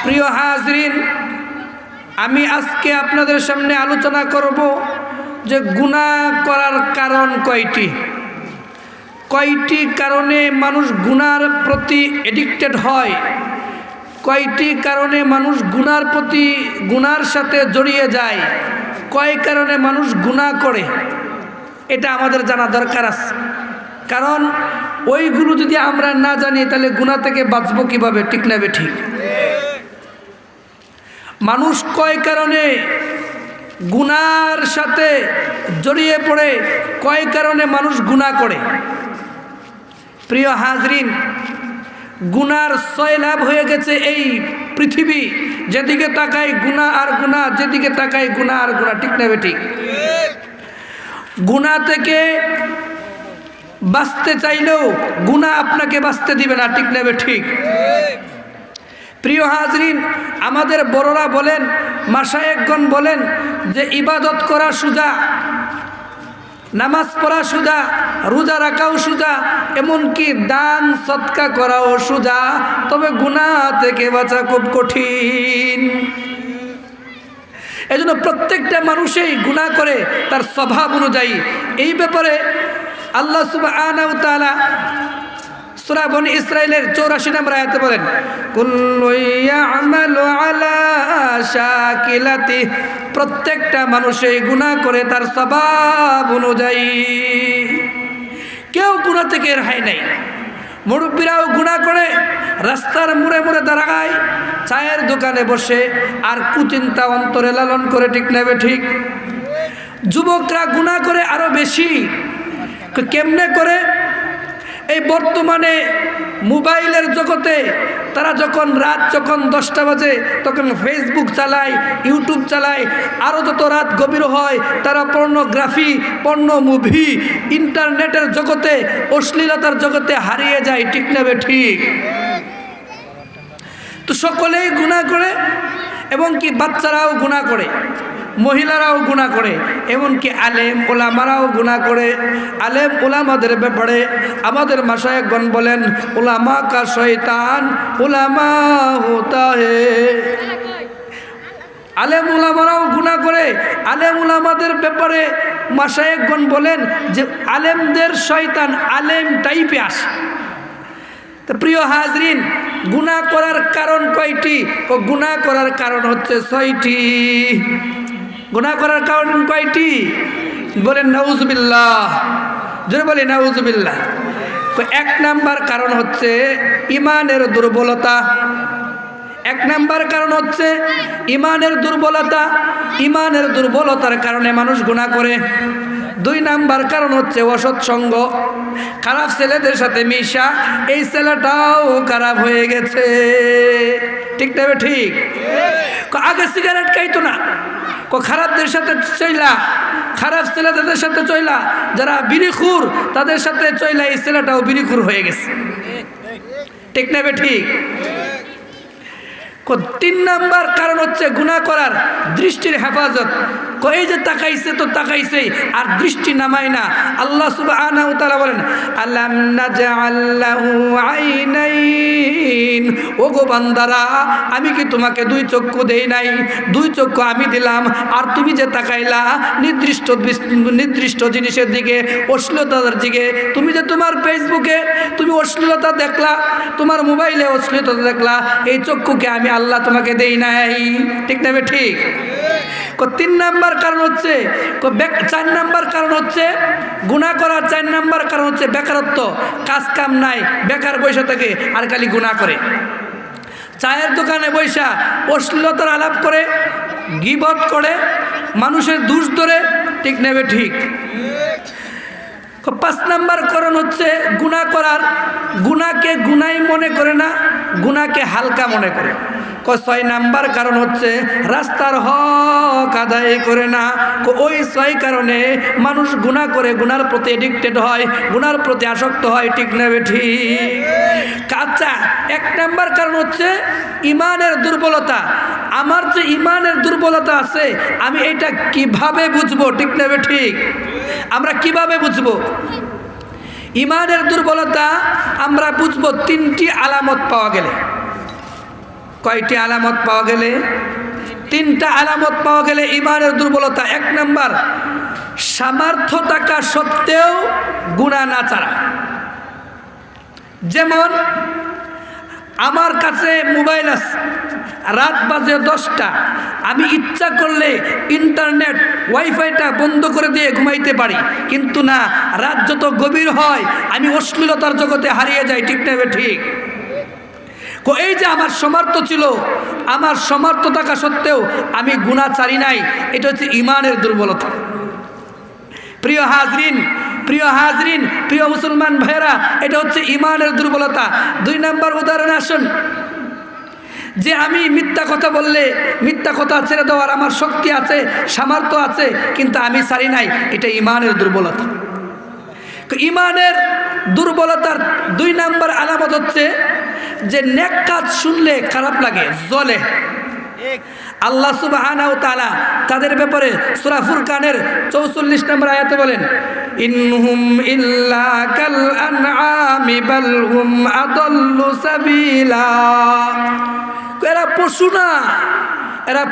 প্রিয় হাজরিন, আমি আজকে আপনাদের সামনে আলোচনা করব যে গুনাহ করার কারণ কয়টি। কয়টি কারণে মানুষ গুনার প্রতি এডিক্টেড হয়, কয়টি কারণে মানুষ গুনার সাথে জড়িয়ে যায়, কয় কারণে মানুষ গুনাহ করে, এটা আমাদের জানা দরকার আছে। কারণ ওইগুলো যদি আমরা না জানি তাহলে গুনাহ থেকে বাঁচবো কিভাবে? ঠিক না বেঠিক? মানুষ কয় কারণে গুনার সাথে জড়িয়ে পড়ে, কয় কারণে মানুষ গুনাহ করে। প্রিয় হাজরিন, গুনার সয়লাভ হয়ে গেছে এই পৃথিবী, যেদিকে তাকাই গুনাহ আর গুনাহ, যেদিকে তাকাই গুনাহ আর গুনাহ। ঠিক না বেঠিক? গুনাহ থেকে বাঁচতে চাইলেও গুনাহ আপনাকে বাঁচতে দিবে না। ঠিক না বেঠিক? প্রিয় হাজরিন, আমাদের বড়রা বলেন, মাশায়েখগণ বলেন যে ইবাদত করা সোজা, নামাজ পড়া সোজা, রোজা রাখাও সোজা, এমনকি দান সদকা করাও সোজা, তবে গুনাহ থেকে বাঁচা খুব কঠিন। এজন্য প্রত্যেকটা মানুষই গুনাহ করে তার স্বভাব অনুযায়ী। এই ব্যাপারে আল্লাহ সুবহানাহু ওয়া তাআলা সূরা বনী ইসরাঈলের 84 নম্বর আয়াতে বলেন, কুল্লু ইয়ামালু আলা শাকিলাতি, প্রত্যেকটা মানুষই গুনাহ করে তার স্বভাব অনুযায়ী। কেউ গুনাহ থেকে রেহাই নাই। মুরব্বীরাও গুনাহ করে, রাস্তার মোড়ে মোড়ে দাঁড়ায়, চায়ের দোকানে বসে আর কুচিন্তা অন্তরে লালন করে। ঠিক না ঠিক? যুবকরা গুনাহ করে আরো বেশি। কেমনে করে? এই বর্তমানে মোবাইলের জগতে তারা যখন রাত 10টা বাজে তখন ফেসবুক চালায়, ইউটিউব চালায়, আরও যত রাত গভীর হয় তারা পর্নোগ্রাফি, পর্নো মুভি, ইন্টারনেটের জগতে, অশ্লীলতার জগতে হারিয়ে যায়। ঠিক না ঠিক? তো সকলেই গুনাহ করে, এবং কি বাচ্চারাও গুনাহ করে, মহিলারাও গুনাহ করে, এমনকি আলেম ওলামারাও গুনাহ করে। আলেম ওলামাদের ব্যাপারে আমাদের মাশায়েখগণ বলেন, ওলামা কা শয়তান ওলামা হোতা হে। আলেম ওলামারাও গুনাহ করে। আলেম ওলামাদের ব্যাপারে মাশায়েখগণ বলেন যে আলেমদের শয়তান আলেম টাইপে আসে। তো প্রিয় হাজরিন, গুনাহ করার কারণ কয়টি? গুনাহ করার কারণ হচ্ছে 6টি। গুনাহ করার কারণ কয়টি? বলেন নাউজুবিল্লাহ, জোরে বলি নাউজুবিল্লাহ। 1 নাম্বার কারণ হচ্ছে ইমানের দুর্বলতা। 1 নাম্বার কারণ হচ্ছে ইমানের দুর্বলতা। ইমানের দুর্বলতার কারণে মানুষ গুনাহ করে। 2 নাম্বার কারণ হচ্ছে অসৎ সঙ্গ, খারাপ ছেলেদের সাথে মিশা, এই ছেলেটাও খারাপ হয়ে গেছে। ঠিক না ঠিক? আগে সিগারেট খাইতো না, খারাপদের সাথে চইলা, খারাপ ছেলেদের সাথে চইলা, যারা বিড়িখুর তাদের সাথে চইলা এই ছেলেটাও বিড়িখুর হয়ে গেছে। ঠিক না ঠিক? 3 নাম্বার কারণ হচ্ছে গুনাহ করার দৃষ্টির হেফাজত। এই যে তাকাইছে তো তাকাইছেই, আর দৃষ্টি নামায় না। আল্লাহ সুবহানাহু ওয়া তাআলা বলেন, আলাম নাজআল লাহু আইনাইন, ওগো বান্দারা, আমি কি তোমাকে 2 চক্ষু দেই নাই? 2 চক্ষু আমি দিলাম, আর তুমি যে তাকাইলা নির্দিষ্ট জিনিসের দিকে, অশ্লীলতার দিকে, তুমি যে তোমার ফেসবুকে তুমি অশ্লীলতা দেখলা, তোমার মোবাইলে অশ্লীলতা দেখলা, এই চক্ষুকে আমি আল্লাহ তোমাকে দেই নাই। ঠিক না ঠিক? 3 নাম্বার কারণ হচ্ছে 4 নাম্বার কারণ হচ্ছে গুনাহ করার 4 নাম্বার কারণ হচ্ছে বেকারত্ব। কাজ কাম নাই, বেকার বসে থাকে আর খালি গুনাহ করে। চায়ের দোকানে বসা অশ্লীলতার আলাপ করে, গীবত করে, মানুষের দোষ ধরে। ঠিক নেবে ঠিক? 5 নাম্বার কারণ হচ্ছে গুনাহ করার, গুনাহকে গুনাই মনে করে না, গুনাহকে হালকা মনে করে। 6 নাম্বার কারণ হচ্ছে রাস্তার হক আদায় করে না। ওই 6 কারণে মানুষ গুনাহ করে, গুনার প্রতি এডিক্টেড হয়, গুনার প্রতি আসক্ত হয়। ঠিক না ঠিক? আচ্ছা, 1 নাম্বার কারণ হচ্ছে ইমানের দুর্বলতা। আমার যে ইমানের দুর্বলতা আছে, আমি এটা কিভাবে বুঝবো? ঠিক না ঠিক? আমরা কিভাবে বুঝবো ইমানের দুর্বলতা? আমরা বুঝবো 3টি আলামত পাওয়া গেলে। কয়টি আলামত পাওয়া গেলে? তিনটা আলামত পাওয়া গেলে ইমানের দুর্বলতা। এক নাম্বার, সামর্থ্য থাকা সত্ত্বেও গুনাহ না ছাড়া। যেমন আমার কাছে মোবাইল আছে, রাত বাজে 10টা, আমি ইচ্ছা করলে ইন্টারনেট ওয়াইফাইটা বন্ধ করে দিয়ে ঘুমাইতে পারি, কিন্তু না, রাত যত গভীর হয় আমি অশ্লীলতার জগতে হারিয়ে যাই। ঠিক না ঠিক? এই যে আমার সামর্থ্য ছিল, আমার সামর্থ্য থাকা সত্ত্বেও আমি গুনাহ ছাড়ি নাই, এটা হচ্ছে ইমানের দুর্বলতা। প্রিয় হাজরিন, প্রিয় মুসলমান ভাইরা, এটা হচ্ছে ইমানের দুর্বলতা। 2 নাম্বার উদাহরণ আসুন, যে আমি মিথ্যা কথা বললে মিথ্যা কথা ছেড়ে দেওয়ার আমার শক্তি আছে, সামর্থ্য আছে, কিন্তু আমি ছাড়ি নাই, এটা ইমানের দুর্বলতা। ইমানের দুর্বলতার 2 নাম্বার আলামত হচ্ছে যে নেক কাজ শুনলে খারাপ লাগে, জ্বলে। আল্লাহ সুবহানাহু ওয়া তাআলা তাদের ব্যাপারে সূরা ফুরকানের 44 নম্বর আয়াতে বলেন, ইনহুম ইল্লা কাল আনআমি বাল হুম আদাল্লু সাবিলা। এরা পশু না, এরা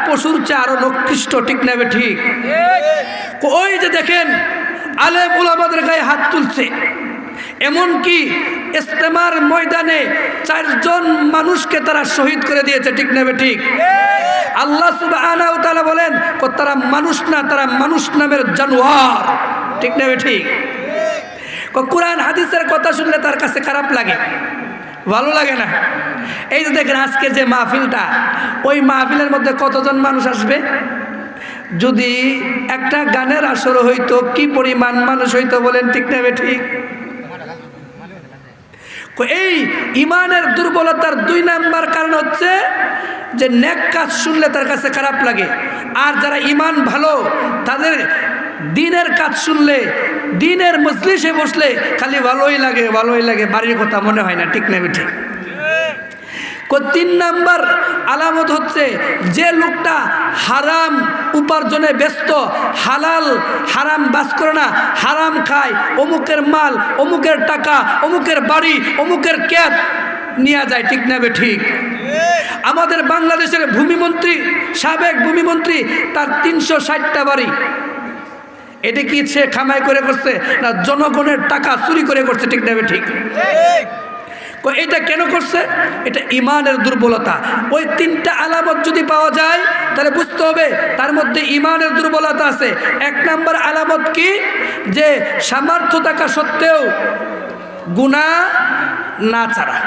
পশুর চেয়ে আরো নিকৃষ্ট। ঠিক না ঠিক? ওই যে দেখেন আলেম উলামাদের গায়ে হাত তুলছে, এমনকি ইস্তেমার ময়দানে 4 জন মানুষকে তারা শহীদ করে দিয়েছে। ঠিক না ঠিক? আল্লাহ সুবহানাহু ওয়া তাআলা বলেন, তারা মানুষ না, তারা মানুষ নামের জানোয়ার। ঠিক না ঠিক? কোরআন হাদিসের কথা শুনলে তার কাছে খারাপ লাগে, ভালো লাগে না। এই যে দেখেন আজকে যে মাহফিলটা, ওই মাহফিলের মধ্যে কতজন মানুষ আসবে? যদি একটা গানের আসর হইতো কি পরিমাণ মানুষ হইতো বলেন? ঠিক না ঠিক? এই ইমানের দুর্বলতার 2 নাম্বার কারণ হচ্ছে যে নেক কাজ শুনলে তার কাছে খারাপ লাগে। আর যারা ইমান ভালো, তাদের দিনের কাজ শুনলে, দিনের মজলিসে বসলে খালি ভালোই লাগে, বাড়ির কথা মনে হয় না। ঠিক না ঠিক? 3 নাম্বার আলামত হচ্ছে যে লোকটা হারাম উপার্জনে ব্যস্ত, হারাম বাস করে না, হারাম খায়, অমুকের মাল, অমুকের টাকা, অমুকের বাড়ি, অমুকের ক্যাপ নিয়ে যায়। ঠিক না ঠিক? আমাদের বাংলাদেশের ভূমিমন্ত্রী, সাবেক ভূমিমন্ত্রী, তার 360টা বাড়ি। এটা কি সে কামাই করে করছে না জনগণের টাকা চুরি করে করছে? ঠিক না ঠিক? এটা কেন করছে? এটা ইমানের দুর্বলতা। ওই 3টা আলামত যদি পাওয়া যায় তাহলে বুঝতে হবে তার মধ্যে ইমানের দুর্বলতা আছে। 1 নাম্বার আলামত কি? যে সামর্থ্য থাকা সত্ত্বেও গুনাহ না ছাড়া।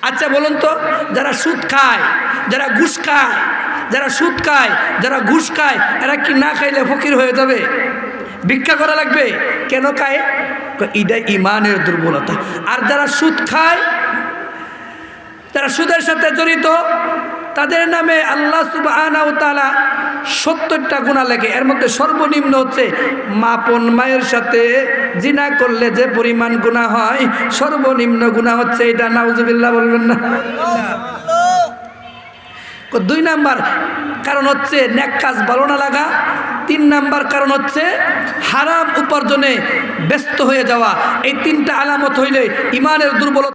আচ্ছা বলুন তো, যারা সুদ খায়, যারা ঘুষ খায়, যারা ঘুষ খায়, এরা কি না খাইলে ফকির হয়ে যাবে? ভিক্ষা করা লাগবে? কেন খায়? এটা ইমানের দুর্বলতা। আর যারা সুদ খায়, যারা সুদের সাথে জড়িত, তাদের নামে আল্লাহ সুবহানাহু ওয়া তাআলা 70টা গুনাহ লেখে। এর মধ্যে সর্বনিম্ন হচ্ছে মাপন মায়ের সাথে জিনা করলে যে পরিমাণ গুনাহ হয়, সর্বনিম্ন গুনাহ হচ্ছে এটা। নাউজুবিল্লাহ বলবেন না? 2 নাম্বার কারণ হচ্ছে নেক কাজ ভালো না লাগা। 3 নাম্বার কারণ হচ্ছে হারাম উপার্জনে ব্যস্ত হয়ে যাওয়া। এই 3টা আলামত হইলে ইমানের দুর্বলতা